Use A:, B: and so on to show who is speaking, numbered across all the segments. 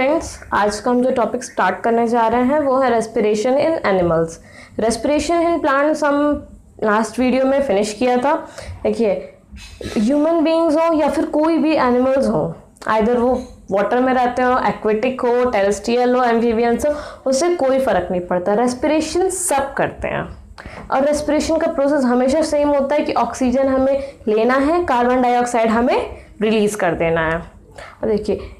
A: Friends, आज का हम जो टॉपिक स्टार्ट करने जा रहे हैं वो है respiration in animals. Respiration in plants हम लास्ट वीडियो में फिनिश किया था। देखिए, ह्यूमन बीइंग्स हो या फिर कोई भी एनिमल्स हो, आइदर वो वाटर में रहते हो, एक्वेटिक हो, टेरेस्ट्रियल हो, एम्फीबियंस हो, उससे कोई फर्क नहीं पड़ता। रेस्पिरेशन सब करते हैं और रेस्पिरेशन का प्रोसेस हमेशा सेम होता है कि ऑक्सीजन हमें लेना है, कार्बन डाइऑक्साइड हमें रिलीज कर देना है। और देखिए,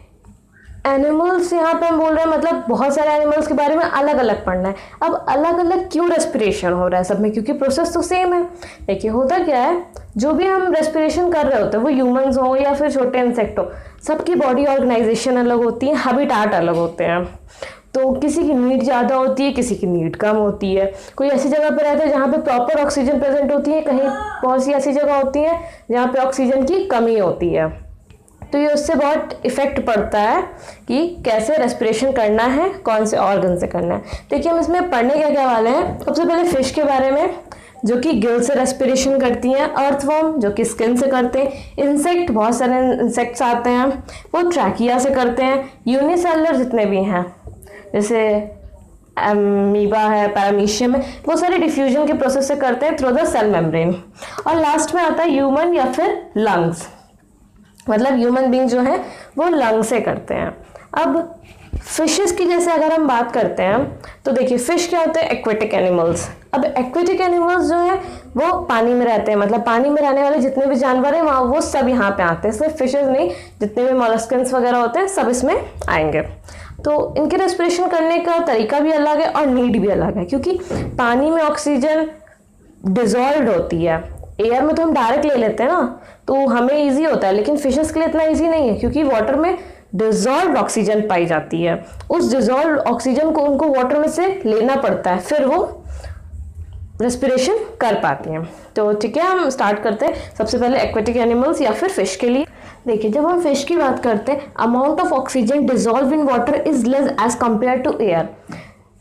A: एनिमल्स यहाँ पे हम बोल रहे हैं, मतलब बहुत सारे एनिमल्स के बारे में अलग अलग पढ़ना है। अब अलग अलग क्यों रेस्पिरेशन हो रहा है सब में, क्योंकि प्रोसेस तो सेम है। देखिए, होता क्या है, जो भी हम रेस्पिरेशन कर रहे होते हैं वो ह्यूमंस हो या फिर छोटे इंसेक्ट हो, सबकी बॉडी ऑर्गेनाइजेशन अलग होती है, हैबिटाट अलग होते हैं। तो किसी की नीड ज़्यादा होती है, किसी की नीड कम होती है। कोई ऐसी जगह पर रहता है जहाँ पे प्रॉपर ऑक्सीजन प्रेजेंट होती है, कहीं बहुत सी ऐसी जगह होती है जहाँ पे ऑक्सीजन की कमी होती है। तो ये उससे बहुत इफेक्ट पड़ता है कि कैसे रेस्पिरेशन करना है, कौन से ऑर्गन से करना है। देखिए, हम इसमें पढ़ने क्या वाले हैं। सबसे पहले फिश के बारे में, जो कि गिल से रेस्पिरेशन करती हैं। अर्थवर्म जो कि स्किन से करते हैं। इंसेक्ट, बहुत सारे इंसेक्ट्स आते हैं, वो ट्रैकिया से करते हैं। यूनिसेलुलर जितने भी हैं, जैसे अमीबा है, पैरामीशियम है, वो सारे डिफ्यूजन के प्रोसेस से करते हैं थ्रू द सेल मेम्ब्रेन। और लास्ट में आता है ह्यूमन या फिर लंग्स, मतलब ह्यूमन बीइंग जो है वो लंग से करते हैं। अब फिशेस की जैसे अगर हम बात करते हैं तो देखिए, फिश क्या होते हैं, एक्वेटिक एनिमल्स। अब एक्वेटिक एनिमल्स जो है वो पानी में रहते हैं, मतलब पानी में रहने वाले जितने भी जानवर हैं वहाँ वो सब यहाँ पे आते हैं। सिर्फ फिशेस नहीं, जितने भी मोलस्कन्स वगैरह होते हैं सब इसमें आएंगे। तो इनके रेस्पिरेशन करने का तरीका भी अलग है और नीड भी अलग है, क्योंकि पानी में ऑक्सीजन डिजॉल्व होती है। एयर में तो हम डायरेक्ट ले लेते हैं ना, तो हमें इजी होता है, लेकिन फिशेस के लिए इतना इजी नहीं है, क्योंकि वाटर में डिजॉल्व ऑक्सीजन पाई जाती है। उस डिजॉल्व ऑक्सीजन को उनको वाटर में से लेना पड़ता है, फिर वो रेस्पिरेशन कर पाती हैं। तो ठीक है, हम स्टार्ट करते हैं सबसे पहले एक्वेटिक एनिमल्स या फिर फिश के लिए। देखिए, जब हम फिश की बात करते हैं, amount of oxygen dissolve in water is less as compare to air.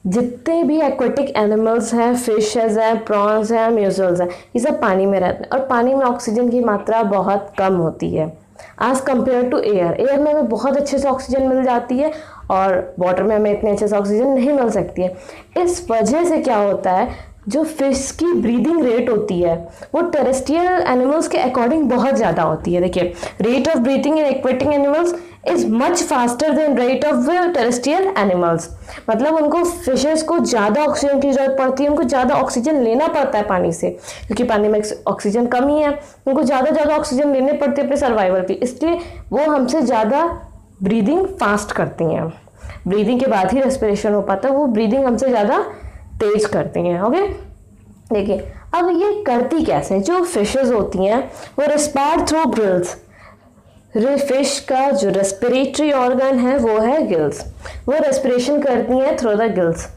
A: जितने भी एक्वेटिक एनिमल्स हैं, फिशेस हैं, प्रॉन्स हैं, म्यूसल्स हैं, ये सब पानी में रहते हैं और पानी में ऑक्सीजन की मात्रा बहुत कम होती है as compare to air. Air में हमें बहुत अच्छे से ऑक्सीजन मिल जाती है और वाटर में हमें इतने अच्छे से ऑक्सीजन नहीं मिल सकती है। इस वजह से क्या होता है, जो फिश की ब्रीदिंग रेट होती है वो टेरेस्ट्रियल एनिमल्स के अकॉर्डिंग बहुत ज़्यादा होती है। देखिए, rate of breathing in aquatic animals is much faster than rate of terrestrial animals. मतलब उनको फिशेस को ज़्यादा ऑक्सीजन की जरूरत पड़ती है, उनको ज़्यादा ऑक्सीजन लेना पड़ता है पानी से, क्योंकि पानी में ऑक्सीजन कमी है, उनको ज़्यादा ऑक्सीजन लेने पड़ती है अपने सर्वाइवल पे, इसलिए वो हमसे ज़्यादा ब्रीदिंग फास्ट करती हैं। ब्रीदिंग के बाद ही रेस्पिरेशन हो पाता है, वो ब्रीदिंग हमसे ज़्यादा तेज करती हैं। ओके, देखिए, अब ये करती कैसे, जो फिशेस होती हैं वो रेस्पायर थ्रू गिल्स। फिश का जो रेस्पिरेटरी ऑर्गन है वो है गिल्स, वो रेस्पिरेशन करती हैं थ्रू द गिल्स।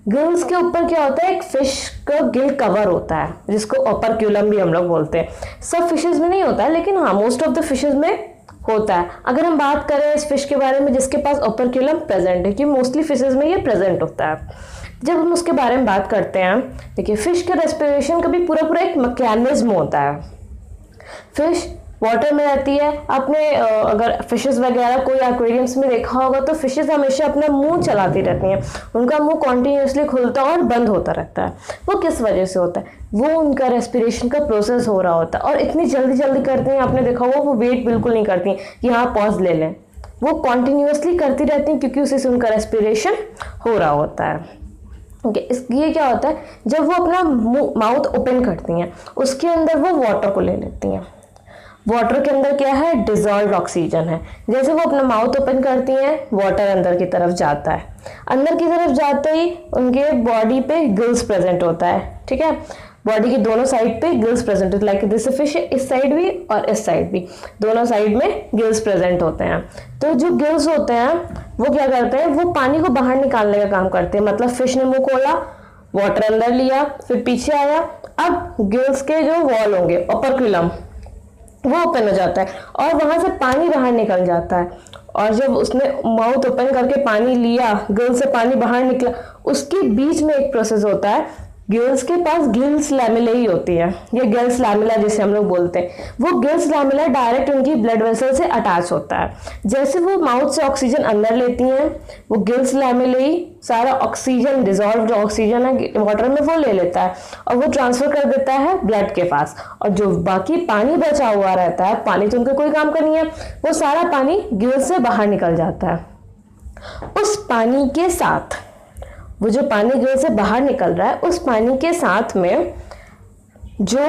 A: गिल्स के ऊपर क्या होता है, एक फिश का गिल कवर होता है, जिसको ओपर्क्यूलम भी हम लोग बोलते हैं। सब फिशेस में नहीं होता है, लेकिन हाँ, मोस्ट ऑफ द फिशेस में होता है। अगर हम बात करें इस फिश के बारे में जिसके पास ओपर्क्यूलम प्रेजेंट है, कि मोस्टली फिशेस में ये प्रेजेंट होता है। जब हम उसके बारे में बात करते हैं, देखिए, फिश के रेस्पिरेशन का भी पूरा एक मैकेनिज्म होता है। फिश वाटर में रहती है, आपने अगर फिशेस वगैरह कोई एक्वेरियम्स में देखा होगा तो फिशेस हमेशा अपना मुंह चलाती रहती हैं, उनका मुंह कॉन्टिन्यूसली खुलता और बंद होता रहता है। वो किस वजह से होता है, वो उनका रेस्पिरेशन का प्रोसेस हो रहा होता है। और इतनी जल्दी करती हैं, आपने देखा होगा, वो वेट बिल्कुल नहीं करती कि हाँ पॉज ले लें, वो कॉन्टिन्यूसली करती रहती हैं, क्योंकि उसी से उनका रेस्पिरेशन हो रहा होता है। ये क्या होता है, जब वो अपना माउथ ओपन करती हैं, उसके अंदर वो वाटर को ले लेती हैं। वाटर के अंदर क्या है, डिजॉल्व ऑक्सीजन है। जैसे वो अपना माउथ ओपन करती हैं, वाटर अंदर की तरफ जाता है। अंदर की तरफ जाते ही उनके बॉडी पे गिल्स प्रेजेंट होता है। ठीक है, बॉडी की दोनों साइड पे गिल्स प्रेजेंट होते हैं, लाइक दिस फिश इस साइड भी और इस साइड भी, दोनों साइड में गिल्स प्रेजेंट होते हैं। तो जो गिल्स होते हैं वो क्या करते हैं, वो पानी को बाहर निकालने का काम करते हैं। मतलब फिश ने मुंह खोला, वाटर अंदर लिया, फिर पीछे आया, अब गिल्स के जो वॉल होंगे, ओपर्क्यूलम, वो ओपन हो जाता है और वहां से पानी बाहर निकल जाता है। और जब उसने माउथ ओपन करके पानी लिया, गिल से पानी बाहर निकला, उसके बीच में एक प्रोसेस होता है गिल्स के पास गिल्स लैमेला ही होती है, ये गिल्स लैमेला जिसे हम लोग बोलते हैं, वो गिल्स लैमेला डायरेक्ट उनकी ब्लड वेसल से अटैच होता है। जैसे वो माउथ से ऑक्सीजन अंदर लेती हैं, वो गिल्स लैमेला ही सारा ऑक्सीजन, डिजॉल्व ऑक्सीजन है वाटर में, वो ले लेता है और वो ट्रांसफर कर देता है ब्लड के पास। और जो बाकी पानी बचा हुआ रहता है, पानी तो उनका कोई काम का नहीं है, वो सारा पानी गिल्स से बाहर निकल जाता है। उस पानी के साथ, वो जो पानी गिल से बाहर निकल रहा है, उस पानी के साथ में जो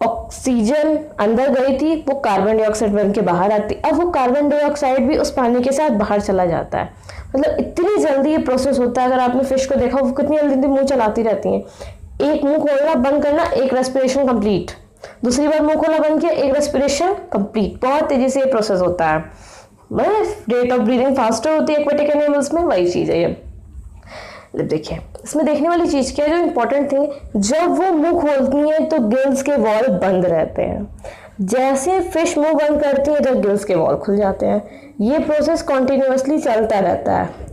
A: ऑक्सीजन अंदर गई थी वो कार्बन डाइऑक्साइड बन के बाहर आती, अब वो कार्बन डाइऑक्साइड भी उस पानी के साथ बाहर चला जाता है। मतलब इतनी जल्दी ये प्रोसेस होता है। अगर आपने फिश को देखा, वो कितनी जल्दी मुंह चलाती रहती हैं। एक मुंह खोलना बंद करना, एक रेस्पिरेशन कंप्लीट, दूसरी बार मुंह खोलना बंद किया, एक रेस्पिरेशन कंप्लीट। बहुत तेजी से ये प्रोसेस होता है। रेट ऑफ ब्रीदिंग फास्टर होती है एक्वेटिक एनिमल्स में, वही चीज है ये। देखिए इसमें देखने वाली चीज क्या है, जो इंपॉर्टेंट थिंग, जब वो मुंह खोलती हैं तो गिल्स के वॉल बंद रहते हैं। जैसे फिश मुंह बंद करती है तो गिल्स के वॉल खुल जाते हैं। ये प्रोसेस कॉन्टिन्यूसली चलता रहता है।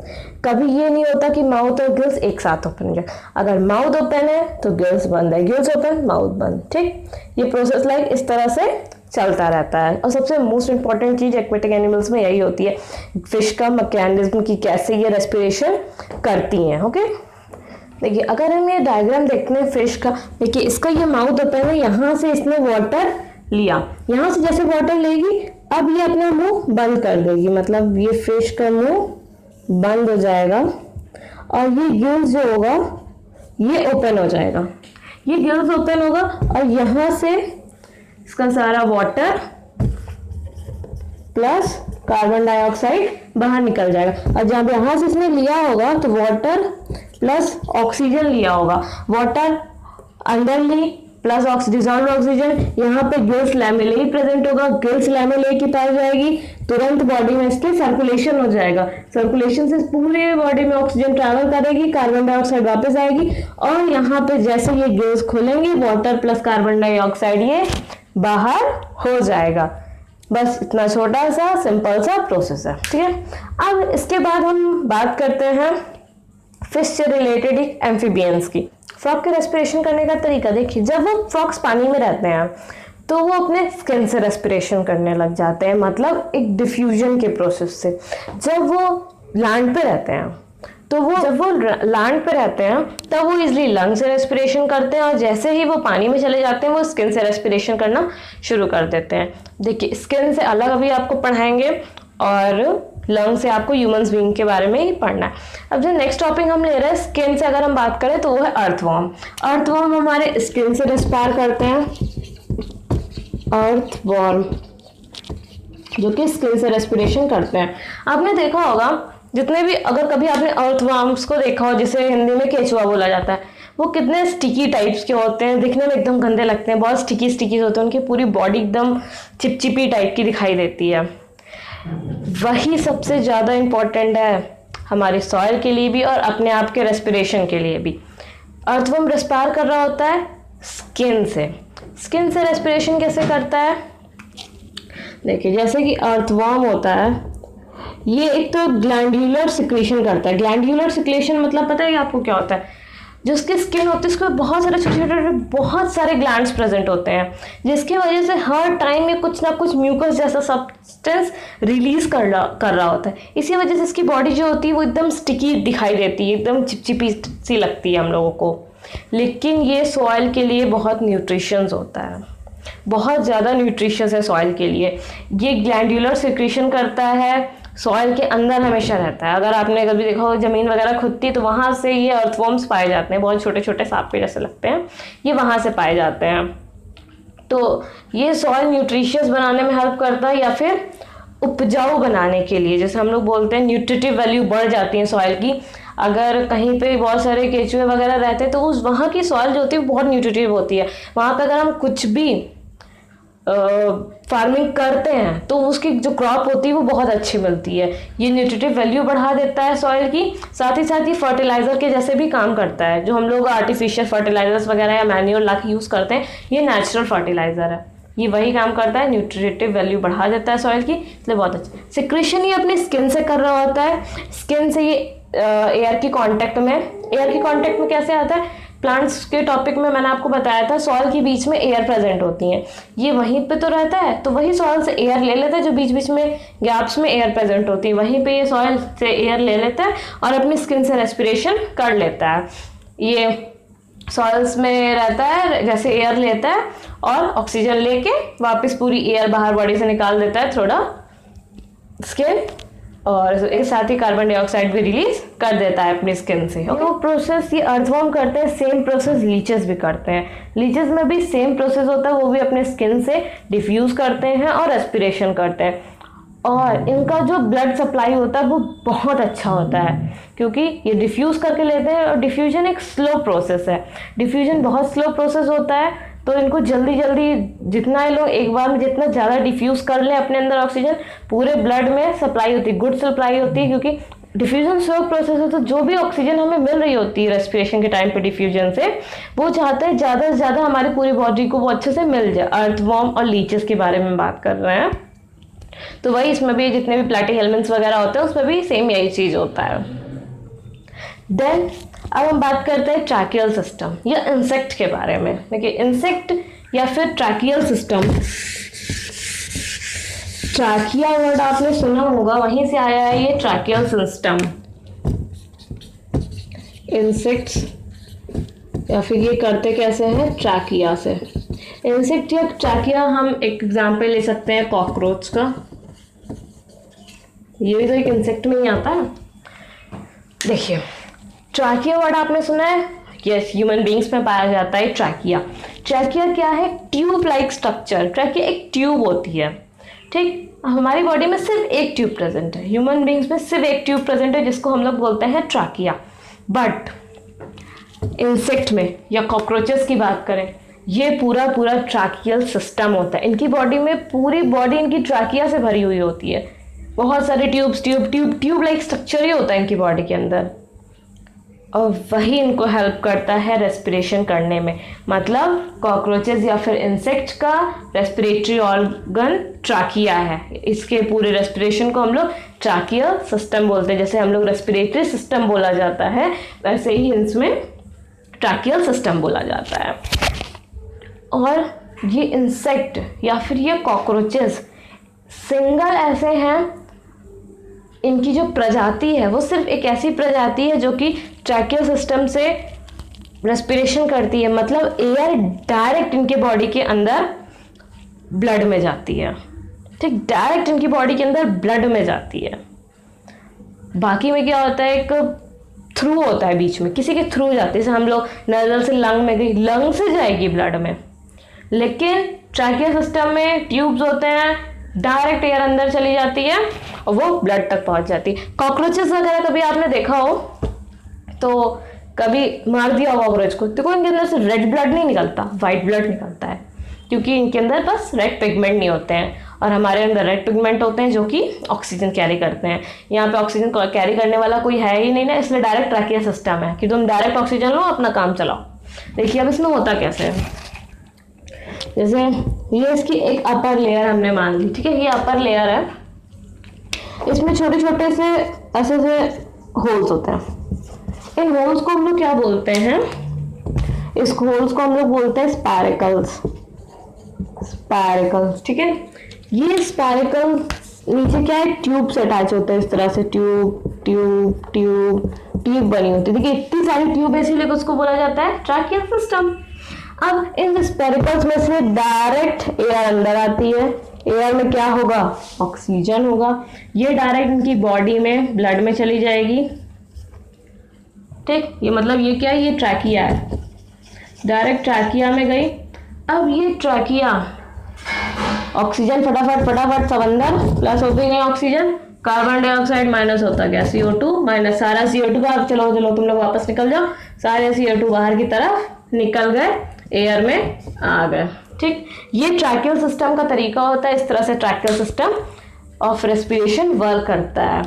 A: कभी ये नहीं होता कि माउथ और गिल्स एक साथ ओपन हो जाए। अगर माउथ ओपन है तो गिल्स बंद है, गिल्स ओपन माउथ बंद, ठीक। ये प्रोसेस लाइक इस तरह से चलता रहता है। और सबसे मोस्ट इंपॉर्टेंट चीज एक्वेटिक एनिमल्स में यही होती है, फिश का मैकेनिज्म की कैसे ये रेस्पिरेशन करती हैं। ओके, देखिए अगर हम ये डायग्राम देखते हैं फिश का, देखिए इसका ये माउथ ओपन है, यहाँ से इसने वाटर लिया, यहाँ से जैसे वाटर लेगी अब ये अपना मुंह बंद कर देगी, मतलब ये फिश का मुंह बंद हो जाएगा और ये गिल्स जो होगा ये ओपन हो जाएगा। ये गिल्स ओपन होगा और यहाँ से इसका सारा वाटर प्लस कार्बन डाइऑक्साइड बाहर निकल जाएगा। और जब यहाँ से इसने लिया होगा तो वाटर प्लस ऑक्सीजन लिया होगा, वाटर अंदर ली प्लस डिजॉल्व ऑक्सीजन, यहाँ पे गिल्स लैमेले ही प्रेजेंट होगा, गिल्स लैमेले की पाई जाएगी, तुरंत बॉडी में इसके सर्कुलेशन हो जाएगा। सर्कुलेशन से पूरे बॉडी में ऑक्सीजन ट्रैवल करेगी, कार्बन डाइऑक्साइड वापस आएगी और यहाँ पे जैसे ये गिल्स खुलेंगे वाटर प्लस कार्बन डाइऑक्साइड ये बाहर हो जाएगा। बस इतना छोटा सा सिंपल सा प्रोसेस है, ठीक है। अब इसके बाद हम बात करते हैं फिश से रिलेटेड एम्फीबियंस की। फ्रॉग के रेस्पिरेशन करने का तरीका देखिए, जब वो फ्रॉग्स पानी में रहते हैं तो वो अपने स्किन से रेस्पिरेशन करने लग जाते हैं, मतलब एक डिफ्यूजन के प्रोसेस से। जब वो लैंड पे रहते हैं तो वो जब वो लैंड पे रहते हैं तब वो इजिली लंग से रेस्पिरेशन करते हैं और जैसे ही वो पानी में चले जाते हैं वो स्किन से रेस्पिरेशन करना शुरू कर देते हैं। देखिए स्किन से अलग अभी आपको पढ़ाएंगे और लंग से आपको ह्यूमंस बीइंग के बारे में ही पढ़ना है। अब जो नेक्स्ट टॉपिक हम ले रहे हैं स्किन से, अगर हम बात करें तो वो है अर्थवॉर्म। अर्थवॉर्म हमारे स्किन से रेस्पायर करते हैं, अर्थवॉर्म जो कि स्किन से रेस्पिरेशन करते हैं। आपने देखा होगा जितने भी, अगर कभी आपने अर्थवॉर्म्स को देखा हो जिसे हिंदी में केचुआ बोला जाता है, वो कितने स्टिकी टाइप्स के होते हैं, दिखने में एकदम गंदे लगते हैं, बहुत स्टिकी स्टिकी होते हैं, उनकी पूरी बॉडी एकदम चिपचिपी टाइप की दिखाई देती है। वही सबसे ज़्यादा इम्पोर्टेंट है हमारे सॉइल के लिए भी और अपने आप के रेस्पिरेशन के लिए भी। अर्थवॉर्म रेस्पायर कर रहा होता है स्किन से। स्किन से रेस्पिरेशन कैसे करता है, देखिए जैसे कि अर्थवॉर्म होता है, ये एक तो ग्लैंडुलर सिक्रीशन करता है। ग्लैंडुलर सिक्रीशन मतलब पता है आपको क्या होता है, जो उसकी स्किन होती है उसमें बहुत सारे छोटे छोटे बहुत सारे ग्लैंड्स प्रेजेंट होते हैं, जिसकी वजह से हर टाइम में कुछ ना कुछ म्यूकस जैसा सब्सटेंस रिलीज कर रहा होता है। इसी वजह से इसकी बॉडी जो होती है वो एकदम स्टिकी दिखाई देती है, एकदम चिपचिपी सी लगती है हम लोगों को। लेकिन ये सॉइल के लिए बहुत न्यूट्रिशंस होता है, बहुत ज़्यादा न्यूट्रिशियस है सॉइल के लिए। ये ग्लैंडुलर सिक्रीशन करता है, सॉइल के अंदर हमेशा रहता है। अगर आपने कभी देखा हो जमीन वगैरह खुदती तो वहाँ से ये अर्थवॉर्म्स पाए जाते हैं, बहुत छोटे छोटे सांप के जैसे लगते हैं, ये वहाँ से पाए जाते हैं। तो ये सॉइल न्यूट्रिशियस बनाने में हेल्प करता है या फिर उपजाऊ बनाने के लिए, जैसे हम लोग बोलते हैं न्यूट्रिटिव वैल्यू बढ़ जाती है सॉइल की। अगर कहीं पे बहुत सारे केचुए वगैरह रहते हैं तो उस वहाँ की सॉइल जो होती है बहुत न्यूट्रिटिव होती है। वहाँ पे अगर हम कुछ भी फार्मिंग करते हैं तो उसकी जो क्रॉप होती है वो बहुत अच्छी मिलती है। ये न्यूट्रिटिव वैल्यू बढ़ा देता है सॉइल की, साथ ही फर्टिलाइजर के जैसे भी काम करता है। जो हम लोग आर्टिफिशियल फर्टिलाइजर्स वगैरह या मैन्योर ला के यूज़ करते हैं, ये नेचुरल फर्टिलाइजर है, ये वही काम करता है, न्यूट्रिटिव वैल्यू बढ़ा देता है सॉइल की, इसलिए बहुत अच्छा। सिक्रेशन ये अपनी स्किन से कर रहा होता है, स्किन से ये एयर की कांटेक्ट में कैसे आता है, प्लांट्स के टॉपिक में मैंने आपको बताया था सॉइल के बीच में एयर प्रेजेंट होती है, ये वहीं पे तो रहता है, तो वही सॉइल से एयर ले लेता है, जो बीच बीच में गैप्स में एयर प्रेजेंट होती है वहीं पे ये सॉइल से एयर ले लेता है और अपनी स्किन से रेस्पिरेशन कर लेता है। ये सॉइल्स में रहता है, जैसे एयर लेता है और ऑक्सीजन लेके वापस पूरी एयर बाहर बॉडी से निकाल देता है थोड़ा स्किन, और एक साथ ही कार्बन डाइऑक्साइड भी रिलीज कर देता है अपनी स्किन से। वो प्रोसेस ये अर्थवर्म करते हैं, सेम प्रोसेस लीचेस भी करते हैं। लीचेस में भी सेम प्रोसेस होता है, वो भी अपने स्किन से डिफ्यूज करते हैं और रेस्पिरेशन करते हैं, और इनका जो ब्लड सप्लाई होता है वो बहुत अच्छा होता है क्योंकि ये डिफ्यूज़ करके लेते हैं, और डिफ्यूजन एक स्लो प्रोसेस है। डिफ्यूजन बहुत स्लो प्रोसेस होता है, तो इनको जल्दी जल्दी जितना ये लोग एक बार में जितना ज़्यादा डिफ्यूज़ कर लें अपने अंदर ऑक्सीजन, पूरे ब्लड में सप्लाई होती है, गुड सप्लाई होती है, क्योंकि डिफ्यूजन स्लो प्रोसेस है। तो जो भी ऑक्सीजन हमें मिल रही होती है रेस्पिरेशन के टाइम पे डिफ्यूजन से, वो चाहते हैं ज़्यादा से ज़्यादा हमारी पूरी बॉडी को वो अच्छे से मिल जाए। अर्थवर्म और लीचेस के बारे में बात कर रहे हैं, तो वही इसमें भी जितने भी प्लैटी हेलमेंट्स वगैरह होते हैं उसमें भी सेम यही चीज़ होता है। देन अब हम बात करते हैं ट्रैकियल सिस्टम या इंसेक्ट के बारे में। देखिए इंसेक्ट या फिर ट्रैकियल सिस्टम, ट्रैकिया वर्ड आपने सुना होगा, वहीं से आया है ये ट्रैकियल सिस्टम। इंसेक्ट्स या फिर ये करते कैसे हैं, ट्रैकिया से। इंसेक्ट या ट्रैकिया, हम एक एग्जाम्पल ले सकते हैं कॉकरोच का, ये भी तो एक इंसेक्ट में ही आता है। देखिए ट्रैकिया वर्ड आपने सुना है, यस, ह्यूमन बींग्स में पाया जाता है ट्रैकिया। ट्रैकिया क्या है, ट्यूब लाइक स्ट्रक्चर। ट्रैकिया एक ट्यूब होती है, ठीक, हमारी बॉडी में सिर्फ एक ट्यूब प्रेजेंट है, ह्यूमन बींग्स में सिर्फ एक ट्यूब प्रेजेंट है जिसको हम लोग बोलते हैं ट्रैकिया। बट इंसेक्ट में या कॉकरोचेस की बात करें, ये पूरा पूरा ट्रैकियल सिस्टम होता है। इनकी बॉडी में पूरी बॉडी इनकी ट्रैकिया से भरी हुई होती है, बहुत सारे ट्यूब लाइक स्ट्रक्चर ही होता है इनकी बॉडी के अंदर, और वही इनको हेल्प करता है रेस्पिरेशन करने में। मतलब कॉकरोचेस या फिर इंसेक्ट का रेस्पिरेटरी ऑर्गन ट्रैकिया है, इसके पूरे रेस्पिरेशन को हम लोग ट्रैकियल सिस्टम बोलते हैं। जैसे हम लोग रेस्पिरेटरी सिस्टम बोला जाता है, वैसे ही इसमें ट्रैकियल सिस्टम बोला जाता है। और ये इंसेक्ट या फिर ये कॉकरोचेस सिंगल ऐसे हैं, इनकी जो प्रजाति है वो सिर्फ एक ऐसी प्रजाति है जो कि ट्रैकियल सिस्टम से रेस्पिरेशन करती है, मतलब एयर डायरेक्ट इनके बॉडी के अंदर ब्लड में जाती है, ठीक, डायरेक्ट इनकी बॉडी के अंदर ब्लड में जाती है। बाकी में क्या होता है, एक थ्रू होता है बीच में, किसी के थ्रू जाती है, जैसे हम लोग नजल से लंग में गई, लंग से जाएगी ब्लड में, लेकिन ट्रैकियल सिस्टम में ट्यूब्स होते हैं, डायरेक्ट एयर अंदर चली जाती है और वो ब्लड तक पहुंच जाती है। कॉकरोचेस वगैरह कभी आपने देखा हो तो कभी मार दिया हो कॉकरोच को, देखो इनके अंदर से रेड ब्लड नहीं निकलता, वाइट ब्लड निकलता है, क्योंकि इनके अंदर बस रेड पिगमेंट नहीं होते हैं, और हमारे अंदर रेड पिगमेंट होते हैं जो कि ऑक्सीजन कैरी करते हैं। यहाँ पे ऑक्सीजन कैरी करने वाला कोई है ही नहीं ना, इसलिए डायरेक्ट ट्रैकियल सिस्टम है कि तुम डायरेक्ट ऑक्सीजन लो, अपना काम चलाओ। देखिए अब इसमें होता कैसे है, जैसे ये इसकी एक अपर लेयर हमने मान ली, ठीक है, ये अपर लेयर है, इसमें छोटे छोटे से ऐसे से होल्स होते हैं। इन होल्स को हम लोग क्या बोलते हैं, इस होल्स को हम लोग बोलते हैं स्पैरिकल्स। स्पैरिकल्स, ठीक है, ये स्पैरिकल नीचे क्या है, ट्यूब से अटैच होते हैं, इस तरह से ट्यूब ट्यूब ट्यूब ट्यूब बनी होती है। देखिए इतनी सारी ट्यूब, इसीलिए उसको बोला जाता है ट्रैकियल सिस्टम। अब इन स्पेरिकल्स में से डायरेक्ट एयर अंदर आती है, एयर में क्या होगा, ऑक्सीजन होगा, ये डायरेक्ट इनकी बॉडी में ब्लड में चली जाएगी, ठीक, ये मतलब ये क्या है, ये ट्रैकिया है, डायरेक्ट ट्रैकिया में गई। अब ये ट्रैकिया ऑक्सीजन फटाफट फटाफट सब अंदर, प्लस होती नहीं ऑक्सीजन, कार्बन डाइऑक्साइड माइनस होता गया, CO2 माइनस, सारा CO2 बाहर, चलो तुम लोग वापस निकल जाओ, सारे CO2 बाहर की तरफ निकल गए, एयर में आ गए, ठीक। ये ट्रैकियल सिस्टम का तरीका होता है, इस तरह से tracheal system of respiration work करता है।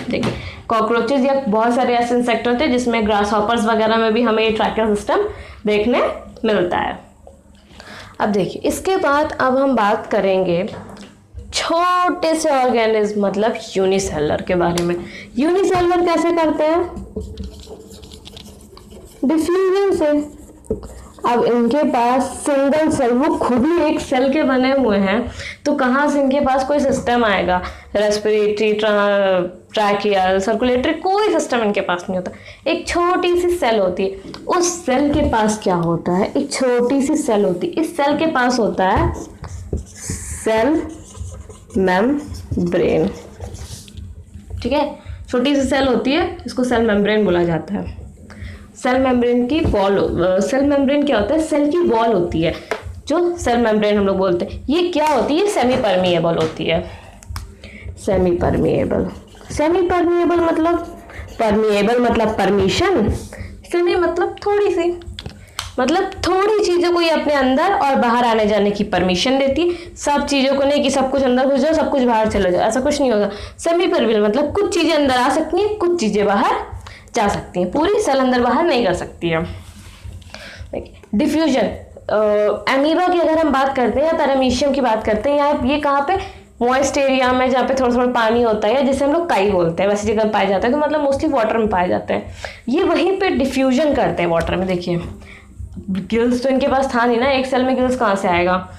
A: देखिए कॉकरोचेस या बहुत सारे ऐसे इंसेक्ट होते हैं जिसमें ग्रास हॉपर्स वगैरह में भी हमें ये ट्रैकियल सिस्टम देखने मिलता है। अब देखिए इसके बाद अब हम बात करेंगे छोटे से ऑर्गेनिज्म मतलब यूनिसेलुलर के बारे में। यूनिसेलुलर कैसे करते हैं, डिफ्यूजन से। अब इनके पास सिंगल सेल, वो खुद ही एक सेल के बने हुए हैं, तो कहाँ से इनके पास कोई सिस्टम आएगा? रेस्पिरेटरी, ट्रैकियल, सर्कुलेटरी, कोई सिस्टम इनके पास नहीं होता। एक छोटी सी सेल होती है, उस सेल के पास क्या होता है? एक छोटी सी सेल होती है, इस सेल के पास होता है सेल मेम्ब्रेन। ठीक है, छोटी सी सेल होती है, इसको सेल मेम्ब्रेन बोला जाता है। सेल मेम्ब्रेन की वॉल, सेल मेम्ब्रेन क्या होता है? सेल की वॉल होती है, जो सेल मेम्ब्रेन हम लोग बोलते हैं। ये क्या होती है? सेमी परमिएबल होती है। सेमी परमिएबल, सेमी परमिएबल मतलब, परमिएबल मतलब परमिशन, सेमी मतलब थोड़ी सी, मतलब थोड़ी चीज़ों को ये अपने अंदर और बाहर आने जाने की परमिशन देती है। सब चीज़ों को नहीं कि सब कुछ अंदर घुस जाओ, सब कुछ बाहर चले जाओ, ऐसा कुछ नहीं होगा। सेमी परमिएबल मतलब कुछ चीज़ें अंदर आ सकती हैं, कुछ चीज़ें बाहर जा सकती हैं, पूरी सेल अंदर बाहर नहीं कर सकती है। डिफ्यूजन, अमीबा की अगर हम बात करते हैं या पैरामीशियम की बात करते हैं, या ये कहाँ पे? मॉइस्ट एरिया में, जहाँ पे थोड़ा थोड़ा पानी होता है, या जिसे हम लोग काई बोलते हैं, वैसी जगह पाए जाते हैं, तो मतलब मोस्टली वाटर में पाए जाते हैं। ये वहीं पे डिफ्यूजन करते हैं वाटर में। देखिए गिल्स तो इनके पास था नहीं ना, एक सेल में गिल्स कहाँ से आएगा?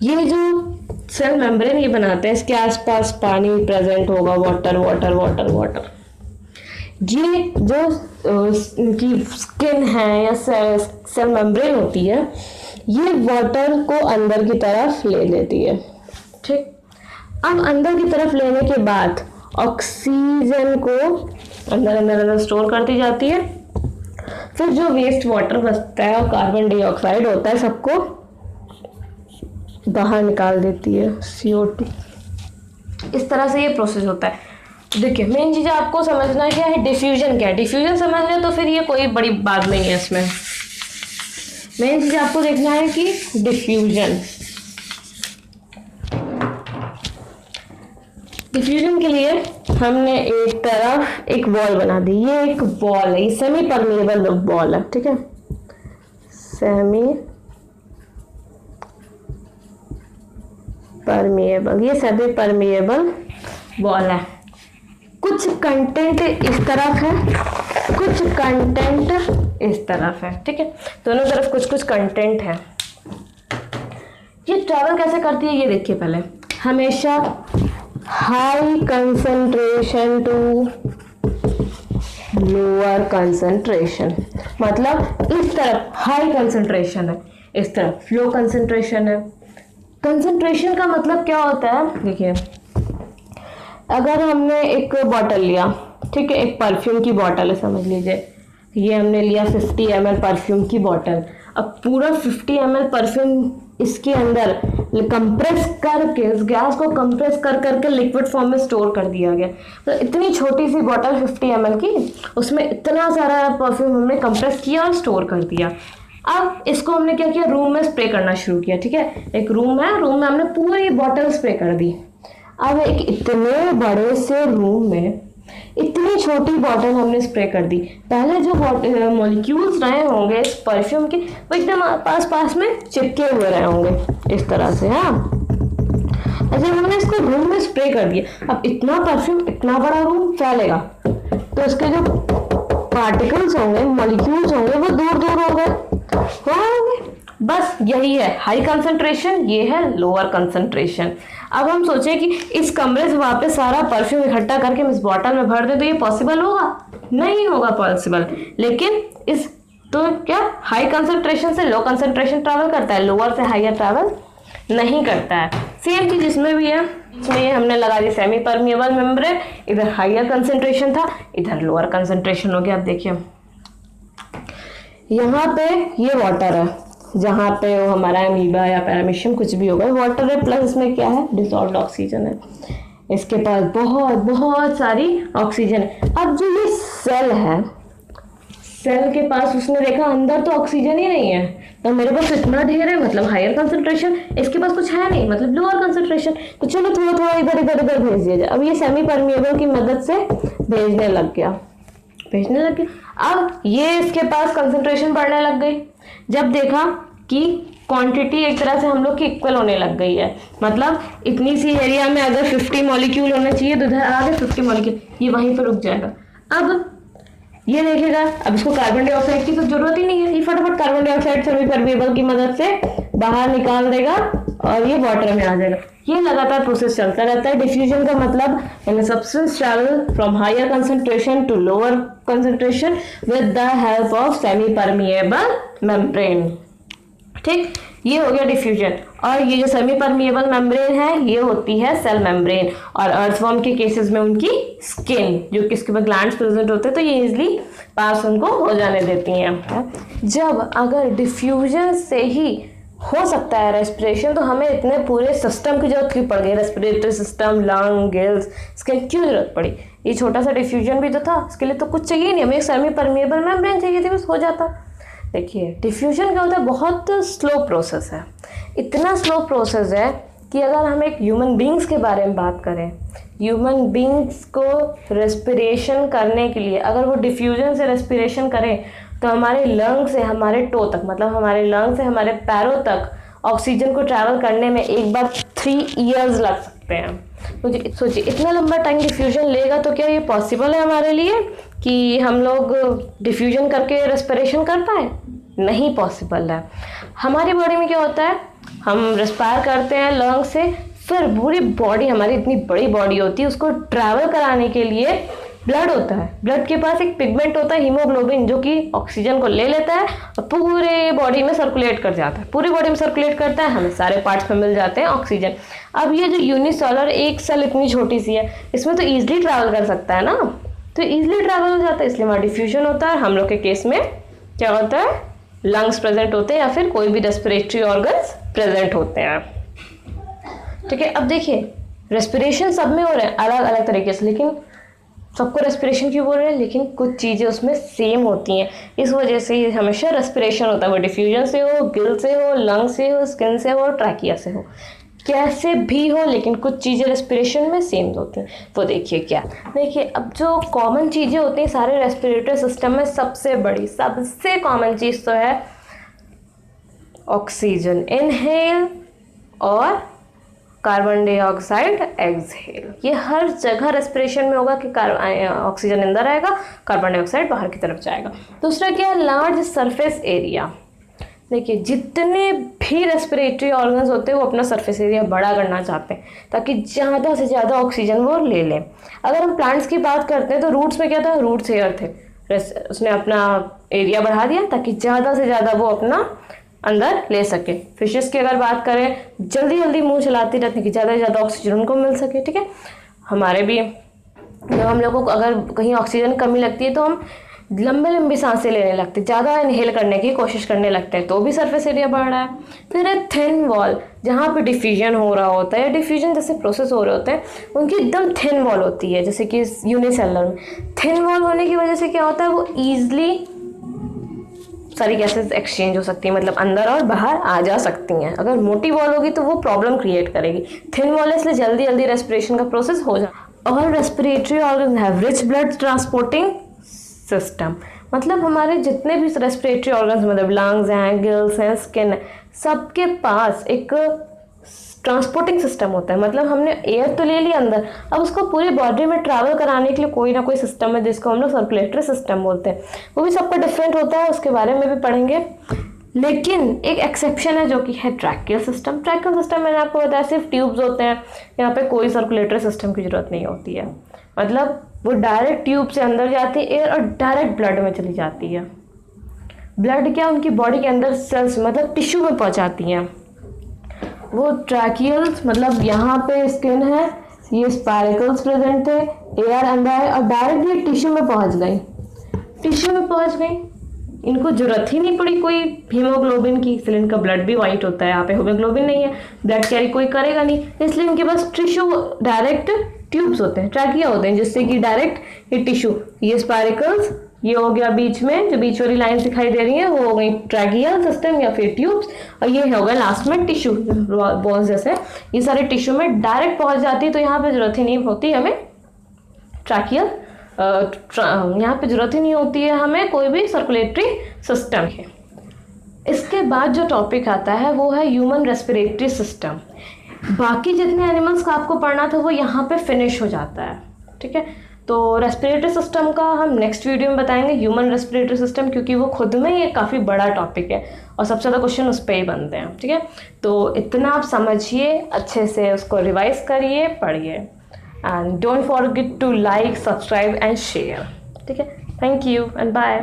A: ये जो सेल मेम्ब्रेन ये बनाते हैं, इसके आसपास पानी प्रेजेंट होगा, वाटर वाटर वाटर वाटर। ये जो इनकी स्किन है या सेल मेम्ब्रेन होती है, ये वाटर को अंदर की तरफ ले लेती है। ठीक, अब अंदर की तरफ लेने के बाद ऑक्सीजन को अंदर अंदर अंदर स्टोर करती जाती है। फिर जो वेस्ट वाटर बचता है और कार्बन डाइऑक्साइड होता है, सबको बाहर निकाल देती है, CO2। इस तरह से ये प्रोसेस होता है। देखिए मेन चीज़ आपको समझना क्या है, डिफ्यूजन क्या है। डिफ्यूजन समझ लें तो फिर ये कोई बड़ी बात नहीं है। इसमें मेन चीज़ आपको देखना है कि डिफ्यूजन के लिए हमने एक तरफ एक वॉल बना दी। ये एक वॉल है, ये सेमी परमिएबल वॉल है। ठीक है, सेमी परमिएबल, ये सेमी परमिएबल वॉल है। कुछ कंटेंट इस तरफ है, कुछ कंटेंट इस तरफ है। ठीक है, दोनों तरफ कुछ कुछ कंटेंट है। ये ट्रैवल कैसे करती है ये देखिए। पहले हमेशा high concentration to lower concentration, मतलब इस तरफ हाई कंसंट्रेशन है, इस तरफ लो कंसंट्रेशन है। कंसंट्रेशन का मतलब क्या होता है? देखिए अगर हमने एक बॉटल लिया, ठीक है, एक परफ्यूम की बॉटल है समझ लीजिए, ये हमने लिया 50 ml परफ्यूम की बॉटल। अब पूरा 50 ml परफ्यूम इसके अंदर कंप्रेस करके, इस गैस को कंप्रेस कर करके लिक्विड फॉर्म में स्टोर कर दिया गया। तो इतनी छोटी सी बॉटल 50 ml की, उसमें इतना सारा परफ्यूम हमने कंप्रेस किया और स्टोर कर दिया। अब इसको हमने क्या किया, रूम में स्प्रे करना शुरू किया। ठीक है, एक रूम है, रूम में हमने पूरी बॉटल स्प्रे कर दी। अब एक इतने बड़े से रूम में इतनी छोटी बॉटल हमने स्प्रे कर दी। पहले जो मॉलिक्यूल्स रहे होंगे इस परफ्यूम के, वो एकदम पास पास में चिपके हुए रहे होंगे इस तरह से। हाँ, अच्छा हमने इसको रूम में स्प्रे कर दिया। अब इतना परफ्यूम, इतना बड़ा रूम फैलेगा, तो इसके जो पार्टिकल्स होंगे, मॉलिक्यूल्स होंगे, वो दूर दूर होंगे। बस यही है हाई कंसंट्रेशन, ये है लोअर कंसंट्रेशन। अब हम सोचें कि इस कमरे से वापस सारा परफ्यूम इकट्ठा करके इस बॉटल में भर दे, तो ये पॉसिबल होगा? नहीं होगा पॉसिबल। लेकिन इस तो क्या हाई कंसंट्रेशन से लो कंसंट्रेशन ट्रैवल करता है, लोअर से हायर ट्रैवल नहीं करता है। सेम चीज इसमें भी है, इसमें हमने लगा दी सेमी परमिएबल मेम्ब्रेन, इधर हायर कंसंट्रेशन था, इधर लोअर कंसंट्रेशन हो गया। अब देखिए यहाँ पे ये वाटर है, जहाँ पे वो हमारा अमीबा या पैरामीशियम कुछ भी होगा, वाटर है, प्लस इसमें क्या है, डिसॉल्व्ड ऑक्सीजन है। इसके पास बहुत बहुत सारी ऑक्सीजन है। अब जो ये सेल है, सेल के पास उसने देखा अंदर तो ऑक्सीजन ही नहीं है, तो मेरे पास इतना ढेर है, मतलब हायर कंसंट्रेशन, इसके पास कुछ है नहीं, मतलब लोअर कंसंट्रेशन, तो चलो थोड़ा थोड़ा इधर इधर इधर भेज दिया जाए। अब ये सेमी परमिएबल की मदद से भेजने लग गया। अब ये इसके पास कंसंट्रेशन बढ़ने लग गई। जब देखा कि क्वांटिटी एक तरह से हम लोग की इक्वल होने लग गई है, मतलब इतनी सी एरिया में अगर 50 मॉलिक्यूल होना चाहिए, तो इधर आगे 50 मॉलिक्यूल, ये वहीं पर रुक जाएगा। अब ये देखेगा, अब इसको कार्बन डाइऑक्साइड की तो जरूरत ही नहीं है, ये फटाफट कार्बन डाइऑक्साइड सेमी परमिएबल की मदद से बाहर निकाल देगा और ये वाटर में आ जाएगा। ये लगातार प्रोसेस चलता रहता है। डिफ्यूजन का मतलब in substance travel from higher concentration to lower concentration with the help of semi permeable membrane. ठीक, ये हो गया डिफ्यूजन। और ये जो सेमी परमिएबल मेम्ब्रेन है ये होती है सेल मेम्ब्रेन, और अर्थवर्म के केसेस में उनकी स्किन, जो कि इसके बाद ग्लैंड्स प्रेजेंट होते हैं तो ये इजिली पास उनको हो जाने देती हैं। जब अगर डिफ्यूजन से ही हो सकता है रेस्पिरेशन, तो हमें इतने पूरे सिस्टम की जरूरत क्यों पड़ गई? Respiratory system, lung, gills, skin क्यों जरूरत पड़ी? ये छोटा सा डिफ्यूजन भी तो था, इसके लिए तो कुछ चाहिए नहीं, हमें एक सेमी परमिएबल मेम्ब्रेन चाहिए थी, बस हो जाता। देखिए डिफ्यूजन क्या होता है, बहुत स्लो प्रोसेस है। इतना स्लो प्रोसेस है कि अगर हम एक ह्यूमन बींग्स के बारे में बात करें, ह्यूमन बींग्स को रेस्पिरेशन करने के लिए अगर वो डिफ्यूजन से रेस्पिरेशन करें तो हमारे लंग से हमारे टो तक, मतलब हमारे लंग से हमारे पैरों तक ऑक्सीजन को ट्रैवल करने में एक बार 3 ईयर्स लग सकते हैं। सोचिए इतना लंबा टाइम डिफ्यूजन लेगा, तो क्या ये पॉसिबल है हमारे लिए कि हम लोग डिफ्यूजन करके रेस्पिरेशन कर पाए? नहीं पॉसिबल है। हमारी बॉडी में क्या होता है, हम रेस्पायर करते हैं लंग से, फिर पूरी बॉडी, हमारी इतनी बड़ी बॉडी होती है, उसको ट्रैवल कराने के लिए ब्लड होता है। ब्लड के पास एक पिगमेंट होता है हीमोग्लोबिन, जो कि ऑक्सीजन को ले लेता है और पूरे बॉडी में सर्कुलेट कर जाता है, पूरी बॉडी में सर्कुलेट करता है, हमें सारे पार्ट्स में मिल जाते हैं ऑक्सीजन। अब ये जो यूनिसेलुलर एक सेल इतनी छोटी सी है, इसमें तो ईजिली ट्रैवल कर सकता है ना, तो ईजिली ट्रैवल हो जाता है, इसलिए वहाँ डिफ्यूजन होता है। हम लोग के केस में क्या होता है, लंग्स प्रेजेंट होते हैं या फिर कोई भी रेस्पिरेटरी ऑर्गन्स प्रेजेंट होते हैं। ठीक है, अब देखिए रेस्पिरेशन सब में हो रहे हैं अलग अलग तरीके से, लेकिन सबको रेस्पिरेशन क्यों बोल रहे हैं? लेकिन कुछ चीज़ें उसमें सेम होती हैं, इस वजह से ये हमेशा रेस्पिरेशन होता है, वो डिफ्यूजन से हो, गिल से हो, लंग से हो, स्किन से हो, ट्रैकिया से हो, कैसे भी हो, लेकिन कुछ चीज़ें रेस्पिरेशन में सेम होती हैं। वो देखिए क्या, देखिए अब जो कॉमन चीज़ें होती हैं सारे रेस्पिरेटरी सिस्टम में, सबसे बड़ी सबसे कॉमन चीज़ तो है ऑक्सीजन इनहेल और कार्बन डाइऑक्साइड एक्सहेल। ये हर जगह रेस्पिरेशन में होगा कि ऑक्सीजन अंदर आएगा, कार्बन डाइऑक्साइड बाहर की तरफ जाएगा। दूसरा क्या है, लार्ज सरफेस एरिया। देखिए जितने भी रेस्पिरेटरी ऑर्गन्स होते हैं वो अपना सरफेस एरिया बड़ा करना चाहते हैं ताकि ज़्यादा से ज़्यादा ऑक्सीजन वो ले लें। अगर हम प्लांट्स की बात करते हैं तो रूट्स में क्या था, रूट्स एयर थे, उसने अपना एरिया बढ़ा दिया ताकि ज़्यादा से ज़्यादा वो अपना अंदर ले सके। फिशेस की अगर बात करें, जल्दी जल्दी मुंह चलाती रहती है कि ज़्यादा से ज़्यादा ऑक्सीजन उनको मिल सके। ठीक है, हमारे भी जब हम लोगों को अगर कहीं ऑक्सीजन कमी लगती है तो हम लंबे लंबी सांसें लेने लगते हैं, ज़्यादा इनहेल करने की कोशिश करने लगते हैं, तो भी सरफेस एरिया बढ़ रहा है। फिर है थिन वॉल, जहाँ पे डिफ्यूजन हो रहा होता है या डिफ्यूजन जैसे प्रोसेस हो रहे होते हैं उनकी एकदम थिन वॉल होती है, जैसे कि यूनिसेलुलर में थिन वॉल होने की वजह से क्या होता है, वो ईजिली सारी गैसेस एक्सचेंज हो सकती हैं, मतलब अंदर और बाहर आ जा सकती हैं। अगर मोटी वॉल होगी तो वो प्रॉब्लम क्रिएट करेगी। थिन वॉल है इसलिए जल्दी जल्दी रेस्पिरेशन का प्रोसेस हो जाए। और respiratory organ have rich blood transporting system, मतलब हमारे जितने भी रेस्पिरेटरी ऑर्गन्स, मतलब लंग्स हैं, गिल्स हैं, स्किन है, सबके पास एक ट्रांसपोर्टिंग सिस्टम होता है। मतलब हमने एयर तो ले लिया अंदर, अब उसको पूरी बॉडी में ट्रैवल कराने के लिए कोई ना कोई सिस्टम है जिसको हम लोग सर्कुलेटरी सिस्टम बोलते हैं। वो भी सबका डिफरेंट होता है, उसके बारे में भी पढ़ेंगे। लेकिन एक एक्सेप्शन है जो कि है ट्रैकियल सिस्टम। ट्रैकियल सिस्टम मैंने आपको बताया सिर्फ ट्यूब्स होते हैं, यहाँ पे कोई सर्कुलेटरी सिस्टम की जरूरत नहीं होती है। मतलब वो डायरेक्ट ट्यूब से अंदर जाती है एयर और डायरेक्ट ब्लड में चली जाती है। ब्लड क्या उनकी बॉडी के अंदर सेल्स मतलब टिश्यू में पहुँचाती हैं। वो ट्रैकियल्स मतलब यहाँ पे स्किन है, ये स्पाइरकल्स प्रेजेंट थे, एयर अंदर है और डायरेक्टली टिश्यू में पहुँच गई, टिश्यू में पहुँच गई। इनको जरूरत ही नहीं पड़ी कोई हीमोग्लोबिन की, इसलिए इनका ब्लड भी वाइट होता है। यहाँ पे हीमोग्लोबिन नहीं है, ब्लड कैरी कोई करेगा नहीं, इसलिए इनके पास टिश्यू डायरेक्ट ट्यूब्स होते हैं, ट्रैकिया होते हैं, जिससे कि डायरेक्ट ये टिश्यू, ये स्पाइरकल्स, ये हो गया बीच में जो बीच वाली लाइन दिखाई दे रही है वो हो गई ट्रैकियल सिस्टम या फिर ट्यूब्स, और ये हो गया लास्ट में टिश्यू बॉल्स जैसे, ये सारे टिश्यू में डायरेक्ट पहुंच जाती है। तो यहाँ पे जरूरत ही नहीं होती हमें ट्रैकियल, यहाँ पे जरूरत ही नहीं होती है हमें कोई भी सर्कुलेटरी सिस्टम है। इसके बाद जो टॉपिक आता है वो है ह्यूमन रेस्पिरेटरी सिस्टम। बाकी जितने एनिमल्स का आपको पढ़ना था वो यहाँ पे फिनिश हो जाता है। ठीक है, तो रेस्पिरेटरी सिस्टम का हम नेक्स्ट वीडियो में बताएंगे, ह्यूमन रेस्पिरेटरी सिस्टम, क्योंकि वो खुद में ये काफ़ी बड़ा टॉपिक है और सबसे ज़्यादा क्वेश्चन उस पर ही बनते हैं, ठीक है। तो इतना आप समझिए, अच्छे से उसको रिवाइज करिए, पढ़िए, and don't forget to like, subscribe and share, ठीक है। Thank you and bye.